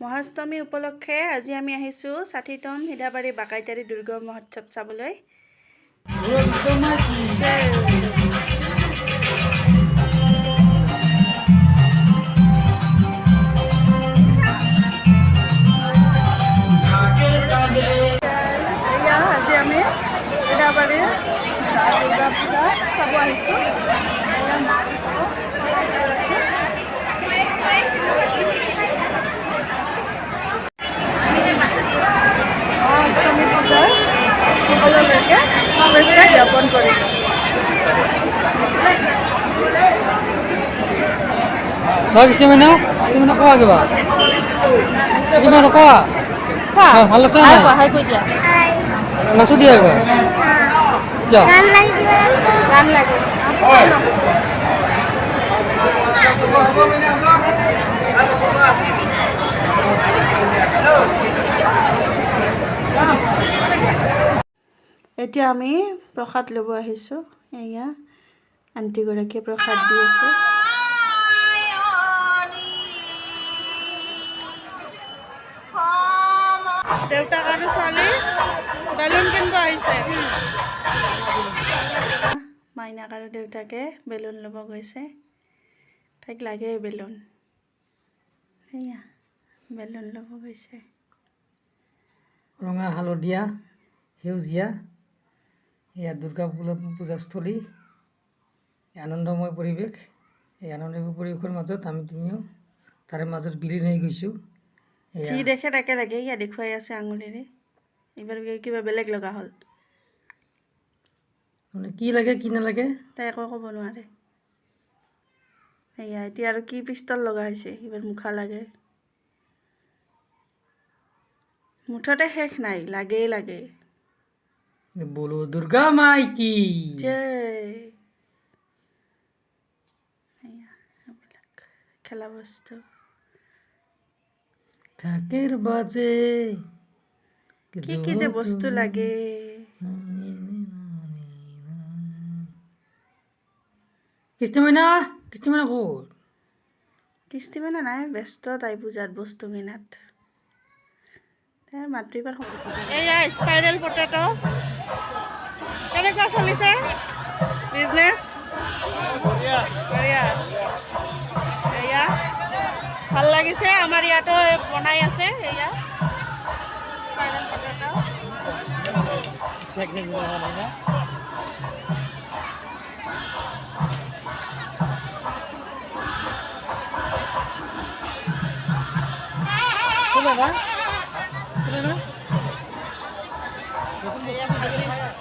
মহাষ্টমী উপলক্ষে আজি আমি আহিছোঁ ৬০তম সিধাবাৰী বাকাইতাৰী দুৰ্গা মহোৎসৱ চাবলৈ। আজি আমি সিধাবাৰীৰ দুৰ্গা পূজা চাব আহিছোঁ। অষ্টমী পূজাৰ সকলোলৈকে শুভেচ্ছা জ্ঞাপন কৰিলোঁ। কিছুমানে কোৱা কিবা কিছুমানে কোৱা ভাল আছে নাচো দিয়া একবাৰ গান লাগে এতিয়া আমি প্ৰসাদ ল'ব আহিছোঁ। এয়া আণ্টিগৰাকীয়ে প্ৰসাদ দি আছে। দেউতাক আৰু ছোৱালী বেলুন কিনিব আহিছে। মাইনাক আৰু দেউতাকে বেলুন ল'ব গৈছে। তাইক লাগে বেলুন। এয়া বেলুন ল'ব গৈছে। ৰঙা হালধীয়া সেউজীয়া এয়া দুৰ্গা পূজাস্থলী, আনন্দময় পৰিৱেশ। এই আনন্দময় পৰিৱেশৰ মাজত তুমিও তাৰে মাজত বিলীন হৈ গৈছোঁ। যি দেখে তাকে লাগে। ইয়া দেখুৱাই আছে আঙুলিৰে। এইবাৰ কিবা বেলেগ লগা হ'ল। মানে কি লাগে কি নালাগে তাই একো ক'ব নোৱাৰে। এয়া এতিয়া আৰু কি পিষ্টল লগা হৈছে। এইবাৰ মুখা লাগে। মুঠতে শেষ নাই, লাগেই লাগে। বলো দুৰ্গা মাই কি জয়। খেলা বস্তু ঢাকের বাজে কি যে বস্তু লাগে। কৃষ্ণমইনা ক'ত? কৃষ্টিমানে নাই, ব্যস্ত তাই পূজাত বস্তু কিনাত। তাইৰ মাতৃবাৰ এয়া স্পাইৰেল পটেটো কেনেকুৱা চলিছে বিজনেছ? এয়া ভাল লাগিছে। আমাৰ ইয়াতো বনাই আছে। এয়া স্পাইৰেল পটেটো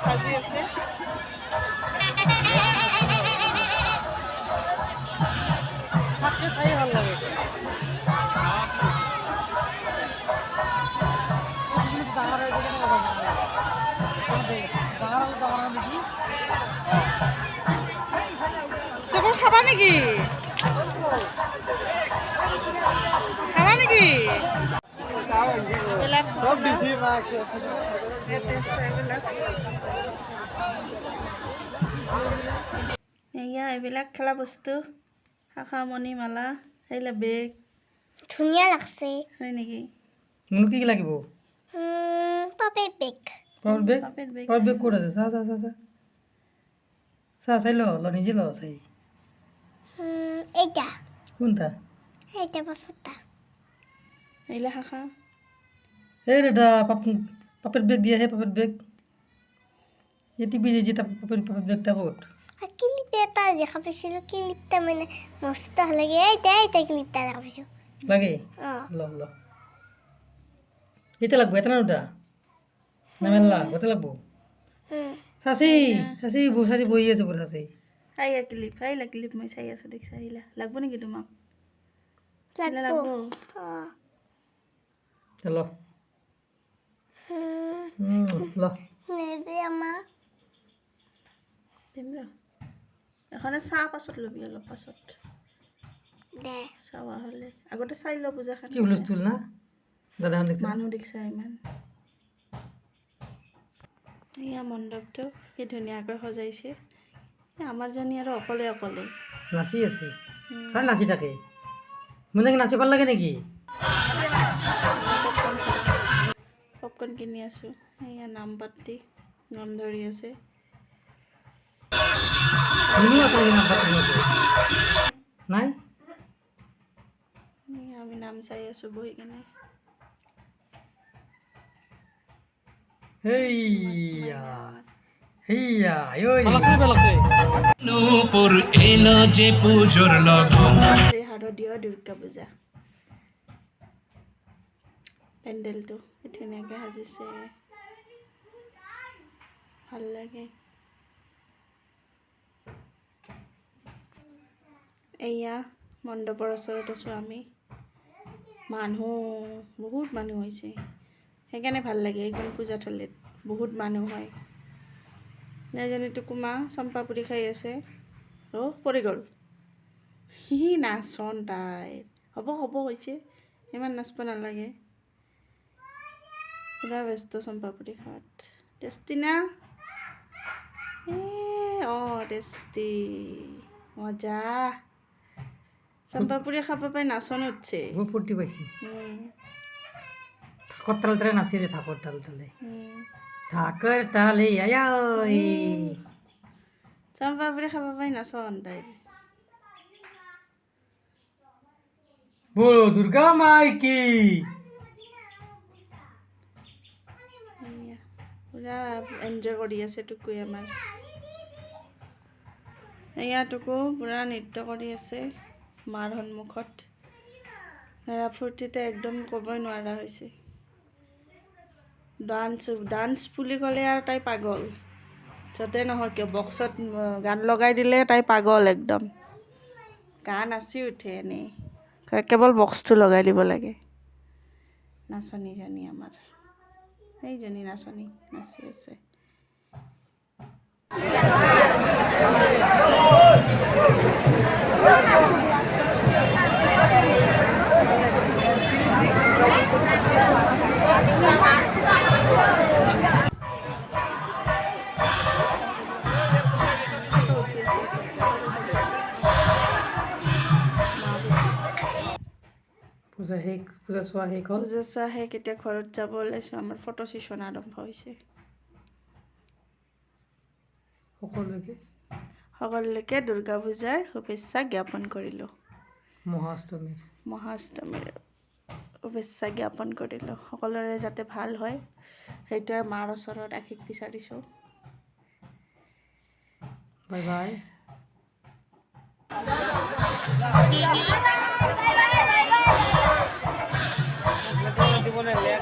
ভাজি আছে। ভাল লাগে তখন খাবা নেকি? খাবা নেকি? এয়া এইবিলাক খেলা বস্তু, শাখা মণি মালা, সেইবিলাক বেগ ধুনীয়া লাগছে। হয় নেকি? মোক কি লাগিব? পাপেট বেগ। পাপেট বেগ ক'ত আছে? চাই ল নিজে ল চাই। এইটা কোনটা? এইটা পাঁচটা। এইলা শাখা এই ৰেডা পাপেট বেগ দিয়া হে পাপেট বেগ টিপি যে পাপেট বেগটা ক'ত? ক্লিপ এটা দেখা পাইছিলোঁ। ক্লিপটা মানে মস্ত ভাল লাগে। এইটা ক্লিপটা দেখা পাইছোঁ। লাগে ল এটা লাগবো এটা না দুটা না মেলা গোটা লাগবো? চাচি বহি আছে বোৰ চাচি। আইলা ক্লিপ মই চাই আছোঁ। দেখিছা আহিলা লাগব নেকি তোমাক? লাগব ল ল দিম ৰ। এখনে চাহ পাছত ল'বি, অলপ পাছত চাৱা হ'লে। আগতে চাই ল পূজাখন। কি হুলস্থুল না দাদা মানুহ দেখিছা ইমান। এয়া মণ্ডপটো কি ধুনীয়াকৈ সজাইছে। আমাৰ জনী আৰু অকলে নাচি আছে। নাচি থাকে মানে নাচি ভাল লাগে নেকি? পপকৰ্ণ কিনি আছোঁ। এয়া নাম পাতি নাম ধৰি আছে। তুমিও আছা এই নাম্বাৰ নাই এয়া আমি নাম চাই আছোঁ বহি কেনে। হেইয়া হেইয়া ওই নূপুর এলো যে পুজোর লগন শাৰদীয় দুৰ্গা পূজা পেণ্ডেলটো ধুনীয়াকৈ সাজিছে, ভাল লাগে। এয়া মণ্ডপৰ ওচৰত আছোঁ আমি। মানুহ বহুত মানুহ হৈছে, সেইকাৰণে ভাল লাগে। এইখন পূজাথলীত বহুত মানুহ হয়। এজনী টুকুমা চম্পাপুৰি খাই আছে। অ' পৰি গ'ল। সি নাচন তাইৰ হ'ব হৈছে, ইমান নাচব নালাগে। পুৰা ব্যস্ত চম্পাপুৰি খাৱাত। টেষ্টি না? টেষ্টি মজা। চম্পাপুৰি খাব পাই নাচন উঠছে। বহুত ফূৰ্তি পাইছি। থাকৰ তালে তালে নাচি আছে, থাকৰ তালে তালে থাকৰ তালে আয়া ঐ চম্পাপুৰি খাব পাই নাচন তাইৰ। বলো দুৰ্গা মাই কি পুৰা এনজয় কৰি আছে টুকুৱে আমাৰ। এয়া টুকু পুৰা নৃত্য কৰি আছে মাৰ সন্মুখত। ফূৰ্তিতে একদম ক'বই নোৱাৰা হৈছে। ডান্স বুলি ক'লে আৰু তাই পাগল। য'তে নহয় কিয় বক্সত গান লগাই দিলে তাই পাগল একদম। গান নাচি উঠে এনেই, কেৱল বক্সটো লগাই দিব লাগে। নাচনীজনী আমাৰ, এইজনী নাচনী নাচি আছে। পূজা শেষ, পূজা চোৱা শেষ হ'ল। পূজা চোৱা শেষ, এতিয়া ঘৰত যাব ওলাইছোঁ। আমাৰ ফটো ছেশ্যন আৰম্ভ হৈছে। সকলোকে দুৰ্গা পূজাৰ শুভেচ্ছা জ্ঞাপন কৰিলোঁ। মহাষ্টমীৰ শুভেচ্ছা জ্ঞাপন কৰিলোঁ। সকলোৰে যাতে ভাল হয় সেইটোৱে মাৰ ওচৰত আশীষ বিচাৰিছোঁ। Bye bye. দিব নালাগে